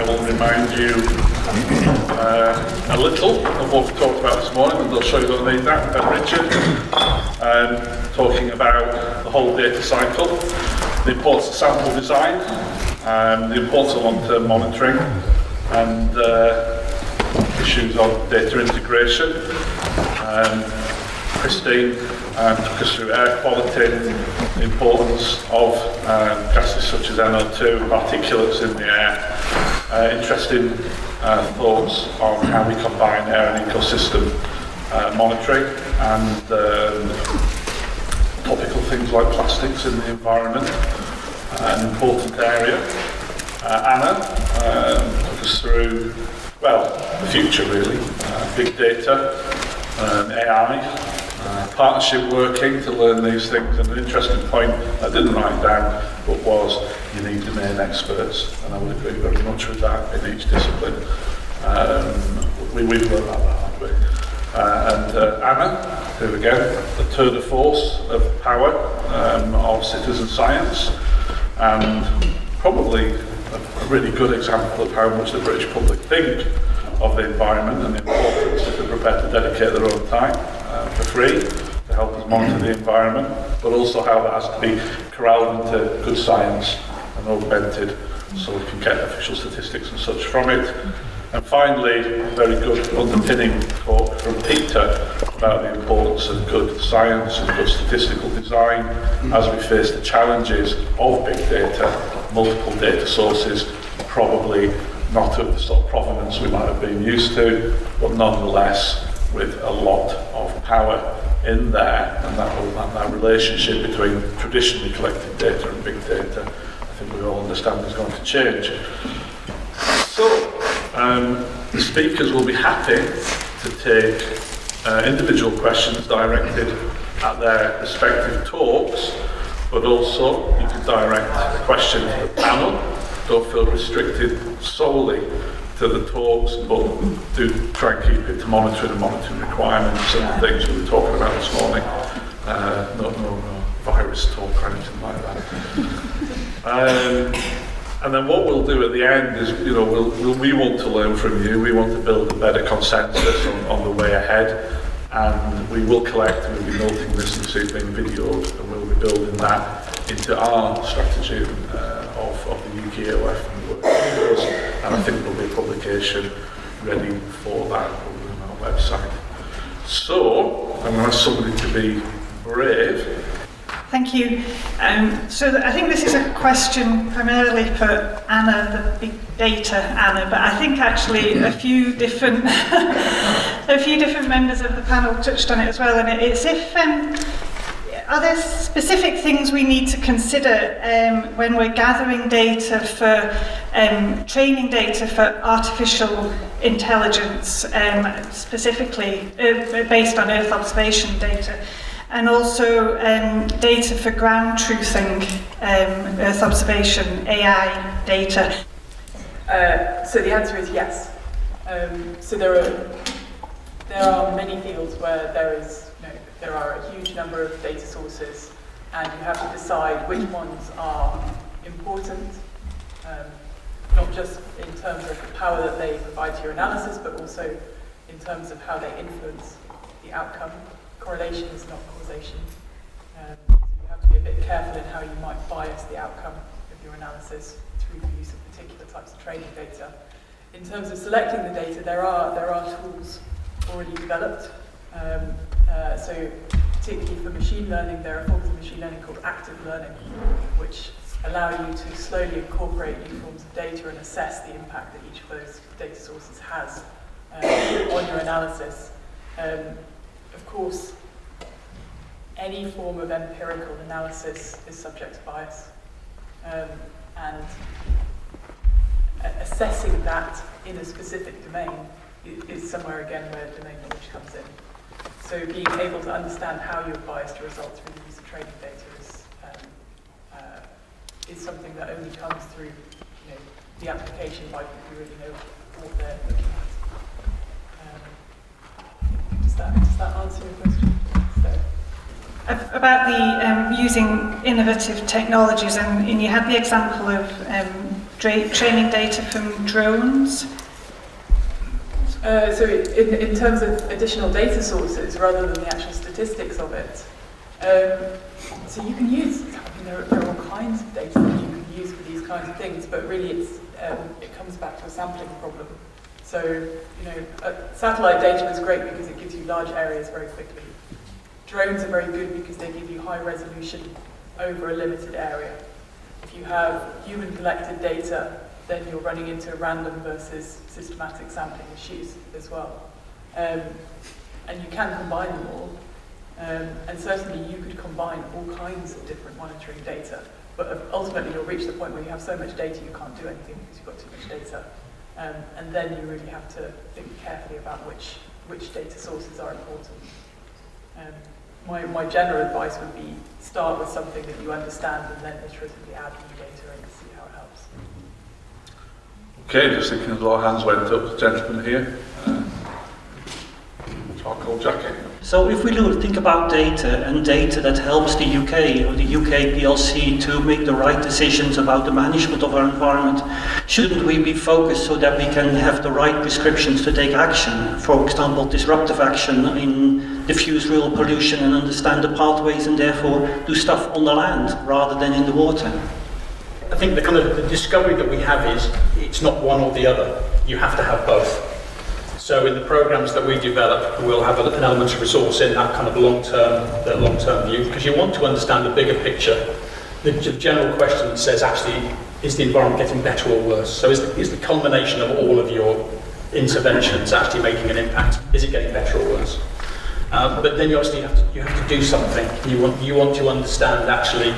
I will remind you a little of what we talked about this morning, and I'll show you underneath that Richard, talking about the whole data cycle, the importance of sample design, the importance of long-term monitoring, and issues on data integration. Christine took us through air quality, the importance of gases such as NO2, particulates in the air, interesting thoughts on how we combine air and ecosystem monitoring, and topical things like plastics in the environment, an important area. Anna took us through, well, the future really, big data, AI, partnership working to learn these things, and an interesting point I didn't write down, but was you need domain experts, and I would agree very much with that in each discipline. We've learned that, haven't we? And Anna, here we go, the tour de force of power of citizen science, and probably a really good example of how much the British public think of the environment and the importance if they're prepared to dedicate their own time for free to help us monitor the environment, but also how that has to be corralled into good science and augmented so we can get official statistics and such from it. And finally, a very good underpinning talk from Peter about the importance of good science and good statistical design as we face the challenges of big data, multiple data sources, probably not of the sort of provenance we might have been used to, but nonetheless with a lot of power in there, and that relationship between traditionally collected data and big data, I think we all understand is going to change. So, the speakers will be happy to take individual questions directed at their respective talks, but also you can direct a question to the panel. Don't feel restricted solely to the talks, but do try and keep it to monitoring and monitoring requirements and the things we were talking about this morning. No virus talk or anything like that. And then what we'll do at the end is, we want to learn from you. We want to build a better consensus on the way ahead, and we will collect. We'll be noting this evening videos, and we'll be building that into our strategy of the UKEOF and the work it does. And I think there'll be a publication ready for that on our website. So I'm going to ask somebody to be brave. Thank you. So I think this is a question primarily for Anna, the big data Anna, but I think actually a few different members of the panel touched on it as well. And it's if are there specific things we need to consider when we're gathering data for training data for artificial intelligence, specifically based on Earth observation data? And also data for ground truthing, Earth observation, AI data. So the answer is yes. So there are many fields where there are a huge number of data sources, and you have to decide which ones are important, not just in terms of the power that they provide to your analysis, but also in terms of how they influence the outcome. Correlation is not causation. So you have to be a bit careful in how you might bias the outcome of your analysis through the use of particular types of training data. In terms of selecting the data, there are tools already developed. So particularly for machine learning, there are forms of machine learning called active learning, which allow you to slowly incorporate new forms of data and assess the impact that each of those data sources has on your analysis. Of course, any form of empirical analysis is subject to bias, and assessing that in a specific domain is somewhere again where domain knowledge comes in. So being able to understand how you're biased your results through the use of training data is something that only comes through the application by people who really know what they're looking at. Does that answer your question? About the using innovative technologies, and you had the example of training data from drones? So in terms of additional data sources, rather than the actual statistics of it, so you can use, there are all kinds of data that you can use for these kinds of things, but really it comes back to a sampling problem. So, satellite data is great because it gives you large areas very quickly. Drones are very good because they give you high resolution over a limited area. If you have human collected data, then you're running into random versus systematic sampling issues as well. And you can combine them all. And certainly you could combine all kinds of different monitoring data, but ultimately you'll reach the point where you have so much data you can't do anything because you've got too much data. And then you really have to think carefully about which data sources are important. My general advice would be start with something that you understand and then iteratively add new data and see how it helps. Okay, just thinking as a lot of hands went up, the gentleman here. Charcoal jacket. So if we think about data and data that helps the UK or the UK PLC to make the right decisions about the management of our environment, shouldn't we be focused so that we can have the right prescriptions to take action? For example, disruptive action in diffuse real pollution and understand the pathways and therefore do stuff on the land rather than in the water. I think the discovery that we have is it's not one or the other. You have to have both. So in the programs that we develop, we'll have an element of resource in that kind of long-term view, because you want to understand the bigger picture. The general question that says, actually, is the environment getting better or worse? So is the culmination of all of your interventions actually making an impact? Is it getting better or worse? But then you obviously have to do something. You want to understand actually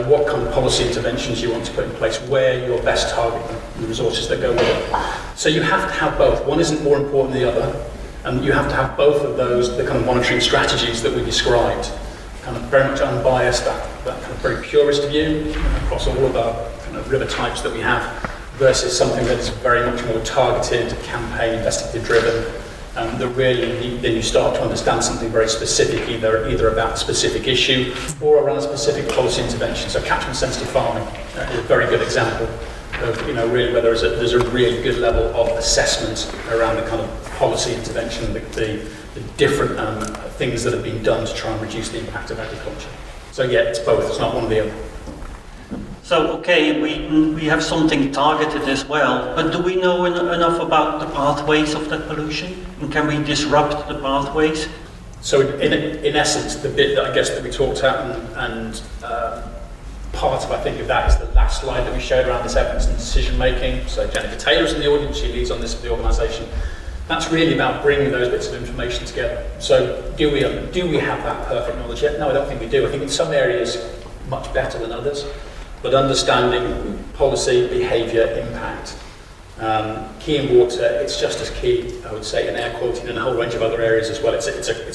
what kind of policy interventions you want to put in place, where you're best targeting the resources that go with it. So you have to have both. One isn't more important than the other, and you have to have both of those, the kind of monitoring strategies that we described, kind of very much unbiased, that kind of very purist view across all of our kind of river types that we have, versus something that is very much more targeted, campaign, investigative driven, that really then you start to understand something very specific, either about a specific issue or around a specific policy intervention. So catchment sensitive farming is a very good example of really where there's a really good level of assessment around the kind of policy intervention, the different things that have been done to try and reduce the impact of agriculture. So yeah, it's both, it's not one or the other. So, okay, we have something targeted as well, but do we know enough about the pathways of that pollution? And can we disrupt the pathways? So in essence, the bit that I guess that we talked about and part of, I think, of that is the last slide that we showed around this evidence and decision making. So Jennifer Taylor's in the audience, she leads on this for the organisation. That's really about bringing those bits of information together. So do we have that perfect knowledge yet? No, I don't think we do. I think in some areas much better than others. But understanding policy, behaviour, impact, key in water, it's just as key, I would say, in air quality and in a whole range of other areas as well. It's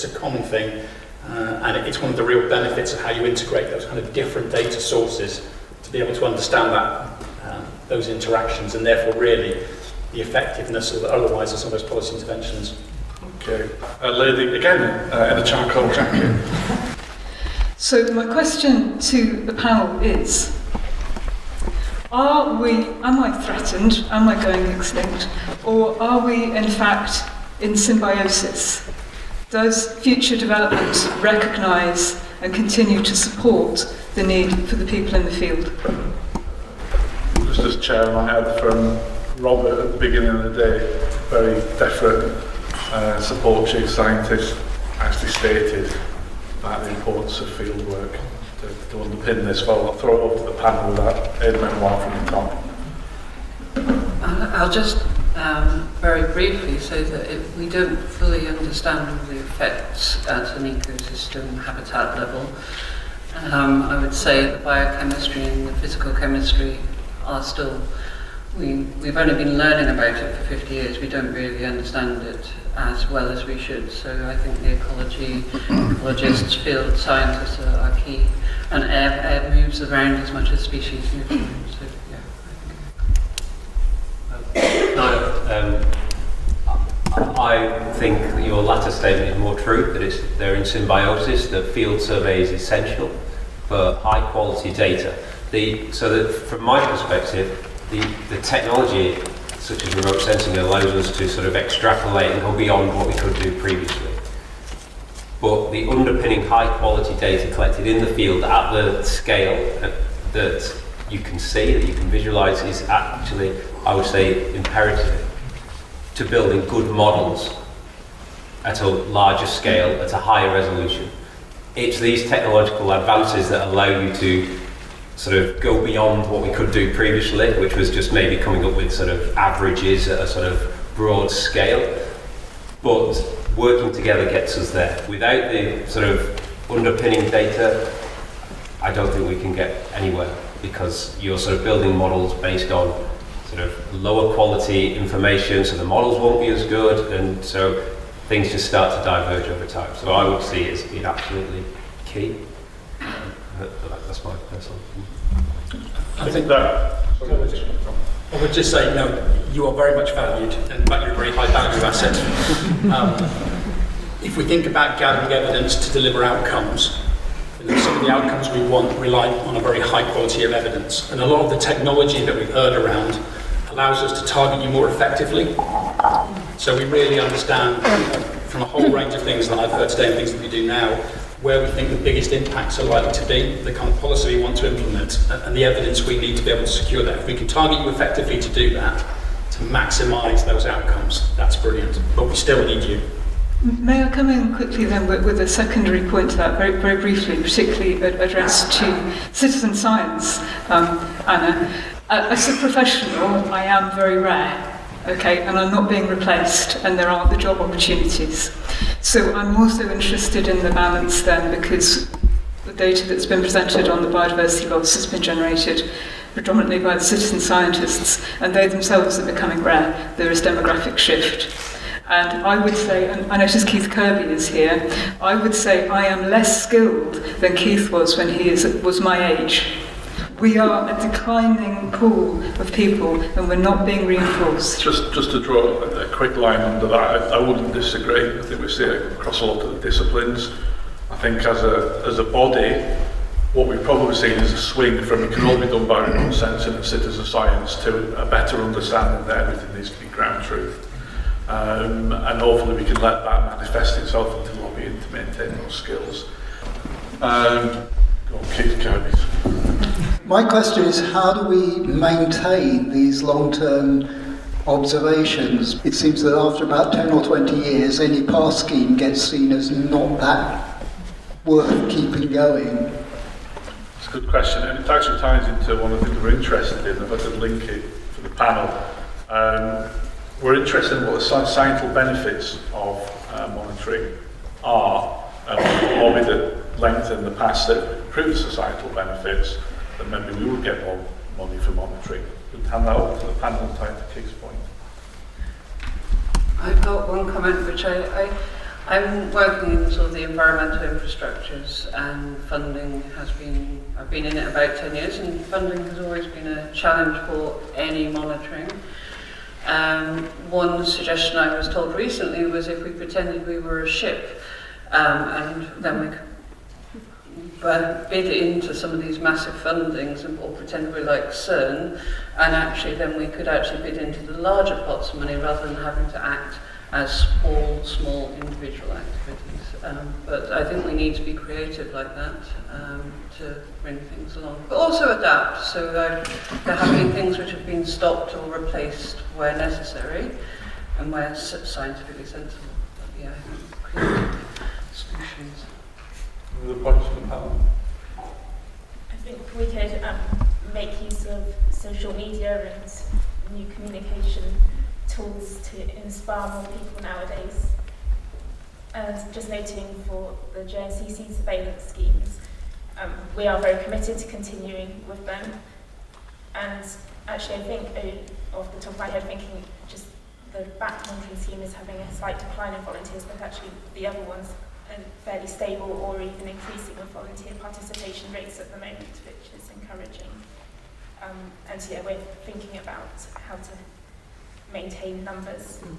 a common thing, and it's one of the real benefits of how you integrate those kind of different data sources to be able to understand those interactions, and therefore really the effectiveness of otherwise of some of those policy interventions. Okay, a lady again in a charcoal jacket. So my question to the panel is, am I threatened, am I going extinct, or are we in fact in symbiosis? Does future development recognise and continue to support the need for the people in the field? Just as chair I had from Robert at the beginning of the day, very definite support chief scientist actually stated about the importance of field work to underpin this. Well, I'll throw it over to the panel with that memoir from the top. I'll just very briefly say that if we don't fully understand all the effects at an ecosystem habitat level, I would say that the biochemistry and the physical chemistry are still, we've only been learning about it for 50 years. We don't really understand it as well as we should. So I think the ecologists, field scientists are key. And air moves around as much as species move around. So yeah, I think that your latter statement is more true, that they're in symbiosis, that field survey is essential for high quality data. So that from my perspective, the technology, such as remote sensing, allows us to sort of extrapolate and go beyond what we could do previously. But the underpinning high-quality data collected in the field at the scale that you can see, that you can visualize, is actually, I would say, imperative to building good models at a larger scale, at a higher resolution. It's these technological advances that allow you to sort of go beyond what we could do previously, which was just maybe coming up with sort of averages at a sort of broad scale. But working together gets us there. Without the sort of underpinning data, I don't think we can get anywhere, because you're sort of building models based on sort of lower quality information, so the models won't be as good, and so things just start to diverge over time. So I would see it as being absolutely key. That's my personal opinion. I think that I would just say, you are very much valued, and in fact you're a very high value asset. If we think about gathering evidence to deliver outcomes, some of the outcomes we want rely on a very high quality of evidence, and a lot of the technology that we've heard around allows us to target you more effectively. So we really understand from a whole range of things that I've heard today and things that we do now, where we think the biggest impacts are likely to be, the kind of policy we want to implement, and the evidence we need to be able to secure that. If we can target you effectively to do that, to maximise those outcomes, that's brilliant. But we still need you. May I come in quickly then with a secondary point to that, very, very briefly, particularly addressed to citizen science, Anna. As a professional, I am very rare. Okay, and I'm not being replaced, and there aren't the job opportunities. So I'm also interested in the balance then, because the data that's been presented on the biodiversity loss has been generated predominantly by the citizen scientists, and they themselves are becoming rare. There is demographic shift. And I would say, and I notice Keith Kirby is here, I would say I am less skilled than Keith was when he was my age. We are a declining pool of people, and we're not being reinforced. Just to draw a quick line under that, I wouldn't disagree. I think we see it across a lot of the disciplines. I think as a body, what we've probably seen is a swing from it can all be done by remote sensing and citizen science to a better understanding that everything needs to be ground truth. And hopefully we can let that manifest itself into lobbying to maintain those skills. Go on, Keith Kirby. My question is, how do we maintain these long-term observations? It seems that after about 10 or 20 years, any past scheme gets seen as not that worth keeping going. It's a good question, and it actually ties into one of the things we're interested in, if I could link it for the panel. We're interested in what the societal benefits of monitoring are, and what we did length in the past that improved societal benefits, then maybe we would get more money for monitoring. We'll hand that over to the panel and tie to Keith's point. I've got one comment which I'm working in sort of the environmental infrastructures, and funding has been, I've been in it about 10 years, and funding has always been a challenge for any monitoring. One suggestion I was told recently was if we pretended we were a ship, and then we could bid into some of these massive fundings, or pretend we're like CERN, and actually then we could actually bid into the larger pots of money rather than having to act as small individual activities. But I think we need to be creative like that to bring things along. But also adapt, so there have been things which have been stopped or replaced where necessary and where scientifically sensible. But yeah, I think creative solutions. The points of the panel. I think we could make use of social media and new communication tools to inspire more people nowadays. And just noting for the JNCC surveillance schemes, we are very committed to continuing with them. And actually, I think, off the top of my head, thinking just the back monitoring scheme is having a slight decline in volunteers, but actually the other ones are fairly stable or even increasing with volunteer participation rates at the moment, which is encouraging. And so yeah, we're thinking about how to maintain numbers and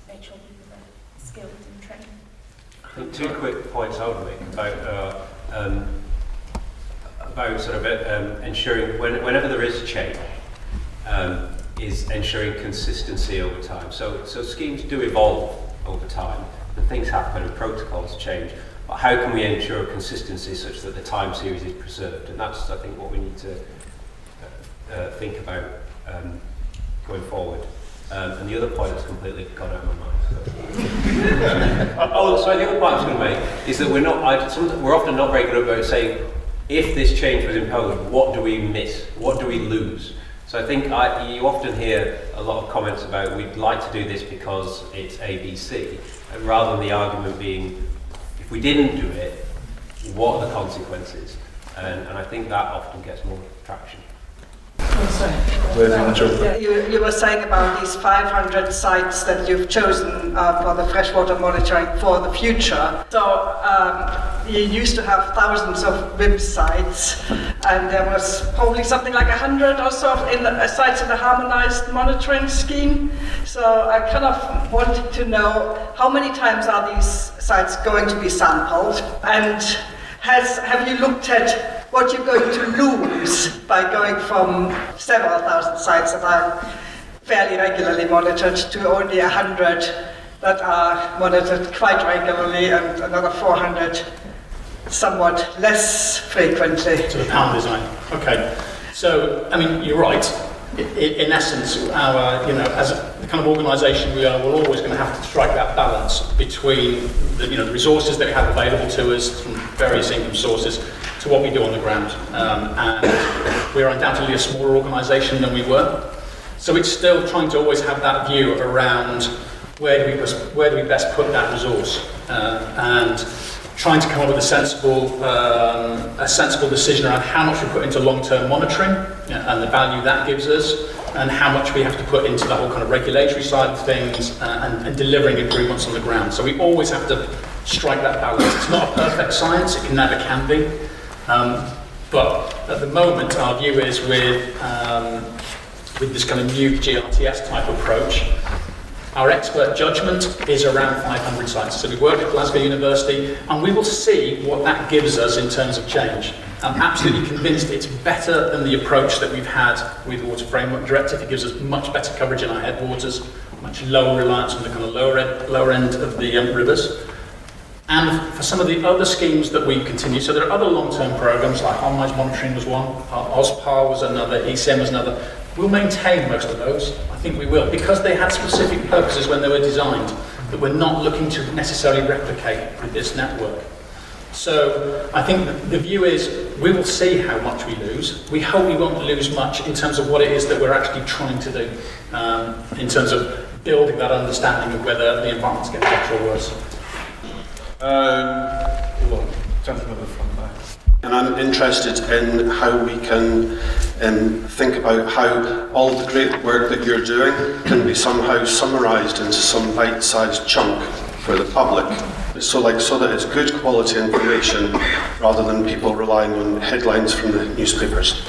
make sure people are skilled and trained. I think two quick points I would make about sort of ensuring whenever there is change, is ensuring consistency over time. So schemes do evolve over time, and things happen and protocols change. But how can we ensure consistency such that the time series is preserved? And that's, I think, what we need to think about going forward. And the other point that's completely gone out of my mind. So the other point I was going to make is that we're often not very good about saying, if this change was imposed, what do we miss? What do we lose? So I think you often hear a lot of comments about, we'd like to do this because it's ABC, rather than the argument being, if we didn't do it, what are the consequences? And I think that often gets more traction. You were saying about these 500 sites that you've chosen for the freshwater monitoring for the future. So you used to have thousands of WIM sites, and there was probably something like 100 or so sites in the harmonized monitoring scheme. So I kind of wanted to know, how many times are these sites going to be sampled, and have you looked at what you're going to lose by going from several thousand sites that are fairly regularly monitored to only 100 that are monitored quite regularly, and another 400 somewhat less frequently? To the pound design. Okay. So, I mean, you're right. In essence, as the kind of organisation we are, we're always going to have to strike that balance between the resources that we have available to us from various income sources to what we do on the ground. And we're undoubtedly a smaller organisation than we were. So it's still trying to always have that view around where do we best put that resource, and trying to come up with a sensible decision around how much we put into long-term monitoring and the value that gives us, and how much we have to put into the whole kind of regulatory side of things and delivering improvements on the ground. So we always have to strike that balance. It's not a perfect science, it never can be. But at the moment, our view is with this kind of new GRTS type approach, our expert judgment is around 500 sites. So we work at Glasgow University, and we will see what that gives us in terms of change. I'm absolutely convinced it's better than the approach that we've had with the Water Framework Directive. It gives us much better coverage in our headwaters, much lower reliance on the kind of lower end of the rivers. And for some of the other schemes that we continue, so there are other long-term programs, like harmonised monitoring was one, OSPAR was another, ECM was another. We'll maintain most of those. I think we will, because they had specific purposes when they were designed that we're not looking to necessarily replicate with this network. So I think the view is we will see how much we lose. We hope we won't lose much in terms of what it is that we're actually trying to do, in terms of building that understanding of whether the environment's getting better or worse. Gentleman in the front there. And I'm interested in how we can think about how all the great work that you're doing can be somehow summarised into some bite-sized chunk for the public. So that it's good quality information rather than people relying on headlines from the newspapers.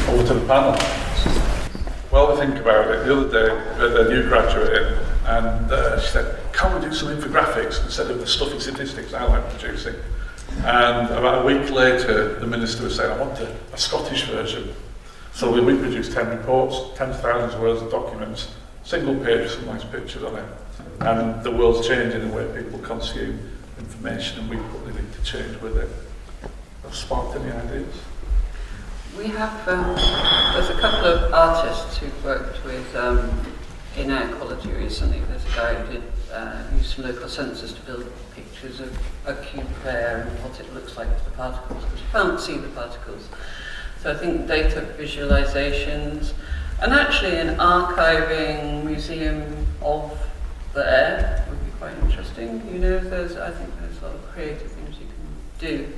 Over to the panel. Well, we think about it. The other day, we had a new graduate in, and she said, "Can we do some infographics instead of the stuffy statistics I like producing?" And about a week later, the minister was saying, "I want a Scottish version." So we produced 10 reports, 10,000 words of documents, single page with some nice pictures on it. And the world's changing the way people consume information, and we probably need to change with it. Have sparked any ideas? We have, there's a couple of artists who've worked with in air quality recently. There's a guy who did use some local sensors to build pictures of a cube of air and what it looks like with the particles, because you can't see the particles. So I think data visualizations, and actually an archiving museum of the air would be quite interesting. I think there's a lot of creative things you can do.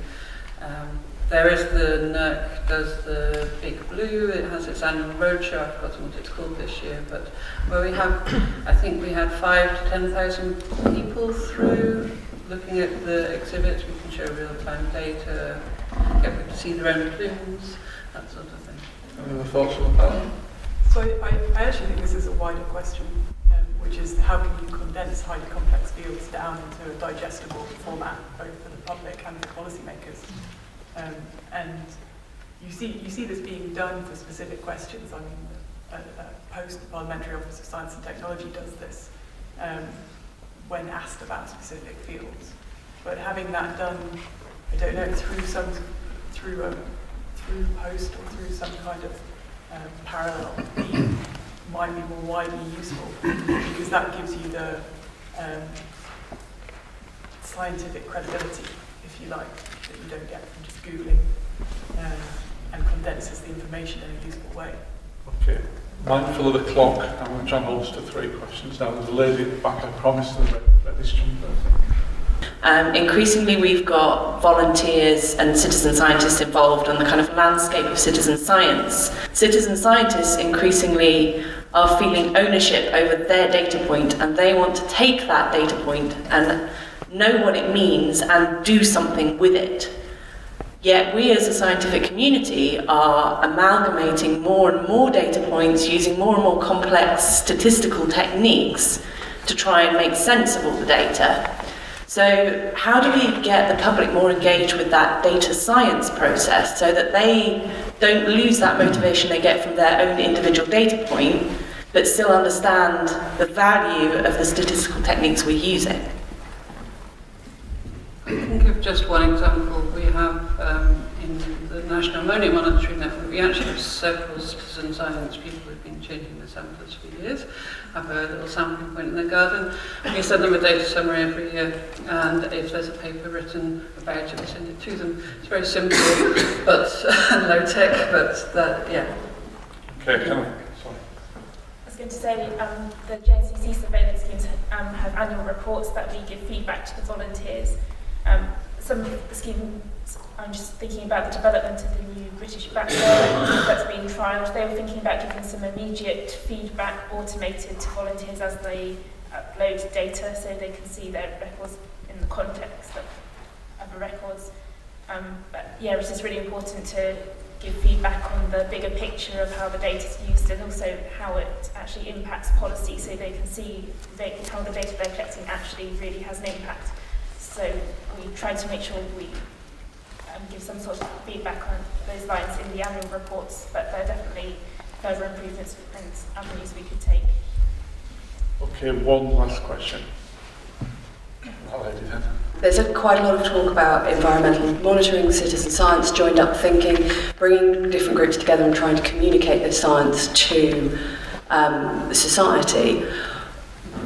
There is the NERC does the Big Blue. It has its annual roadshow. I've forgotten what it's called this year, but where we have, I think we had 5,000 to 10,000 people through looking at the exhibits. We can show real-time data, get people to see their own plumes, that sort of thing. Any other thoughts on that? So I actually think this is a wider question, which is how can you condense highly complex fields down into a digestible format, both for the public and for policymakers. And you see this being done for specific questions. I mean, a post-parliamentary Office of Science and Technology does this when asked about specific fields. But having that done, I don't know, through post or through some kind of parallel might be more widely useful, because that gives you the scientific credibility, if you like, that you don't get from just Googling, and condenses the information in a useful way. Okay. Mindful of the clock, I'm going to try and hold us to 3 questions. Now, there's a lady at the back, I promised, the reddish jumper. Increasingly, we've got volunteers and citizen scientists involved on the kind of landscape of citizen science. Citizen scientists increasingly are feeling ownership over their data point, and they want to take that data point and know what it means and do something with it. Yet we as a scientific community are amalgamating more and more data points, using more and more complex statistical techniques to try and make sense of all the data. So how do we get the public more engaged with that data science process so that they don't lose that motivation they get from their own individual data point, but still understand the value of the statistical techniques we're using? I can give just one example. We have in the National Ammonia Monitoring Network, we actually have several citizen science people who've been changing the samples for years. Have a little sampling point in their garden. We send them a data summary every year, and if there's a paper written about it, we send it to them. It's very simple, but low tech, but that, yeah. Okay, sorry. I was going to say, the JNCC surveillance schemes have annual reports that we give feedback to the volunteers. Some of the schemes, I'm just thinking about the development of the new British backbone that's being trialled. They were thinking about giving some immediate feedback automated to volunteers as they upload data, so they can see their records in the context of other records. But yeah, it's just really important to give feedback on the bigger picture of how the data is used and also how it actually impacts policy, so they can see how the data they're collecting actually really has an impact. So we try to make sure we give some sort of feedback on those lines in the annual reports, but there are definitely further improvements and avenues we could take. Okay, one last question. There's quite a lot of talk about environmental monitoring, citizen science, joined up thinking, bringing different groups together and trying to communicate the science to society.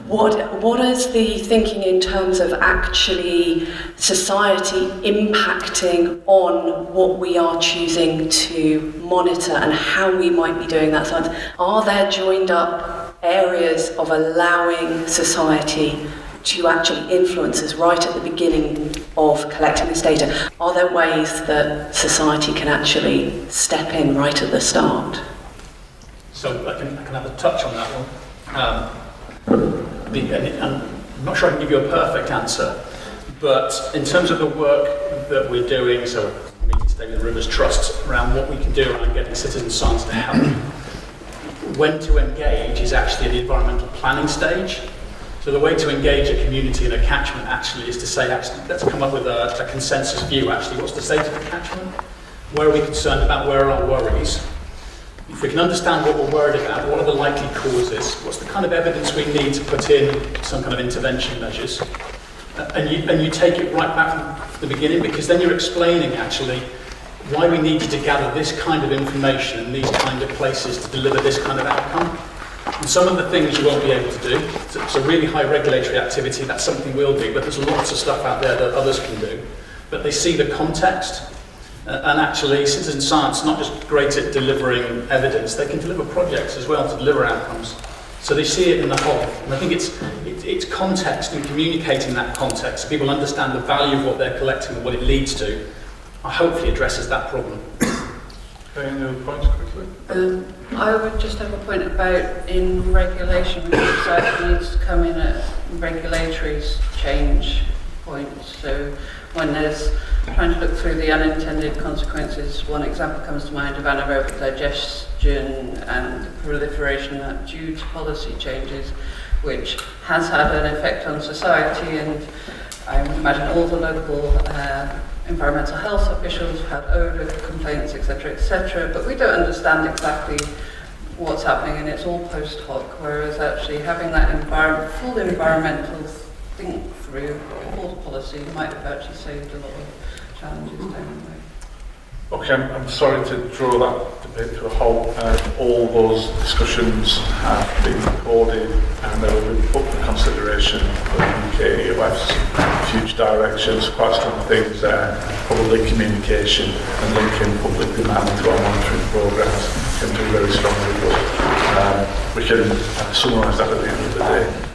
What is the thinking in terms of actually society impacting on what we are choosing to monitor and how we might be doing that science? Are there joined up areas of allowing society to actually influence us right at the beginning of collecting this data? Are there ways that society can actually step in right at the start? So I can have a touch on that one. I'm not sure I can give you a perfect answer, but in terms of the work that we're doing, so we're meeting today with the Rivers Trust around what we can do around getting citizen science to help. When to engage is actually at the environmental planning stage. So the way to engage a community in a catchment actually is to say, actually, let's come up with a consensus view actually. What's the state of the catchment? Where are we concerned about? Where are our worries? If we can understand what we're worried about, what are the likely causes? What's the kind of evidence we need to put in some kind of intervention measures? And you take it right back from the beginning, because then you're explaining actually why we needed to gather this kind of information in these kind of places to deliver this kind of outcome. And some of the things you won't be able to do. So really high regulatory activity, that's something we'll do, but there's lots of stuff out there that others can do. But they see the context. And actually, citizen science, not just great at delivering evidence, they can deliver projects as well to deliver outcomes. So they see it in the whole. And I think it's context and communicating that context so people understand the value of what they're collecting and what it leads to, hopefully addresses that problem. Okay, any other points quickly? I would just have a point about in regulation, society needs to come in at regulatory change points. So when there's trying to look through the unintended consequences, one example comes to mind of anaerobic digestion and the proliferation of that due to policy changes, which has had an effect on society, and I would imagine all the local environmental health officials, we've had odour complaints, etc., but we don't understand exactly what's happening, and it's all post hoc, whereas actually having that full environmental think through before the policy might have actually saved a lot of challenges down the way. Okay, I'm sorry to draw that debate to a halt. All those discussions have been recorded and they will be put for consideration for UKEOF's future directions. Quite strong things there. Probably communication and linking public demand to our monitoring programmes can do very strongly. But we can summarise that at the end of the day.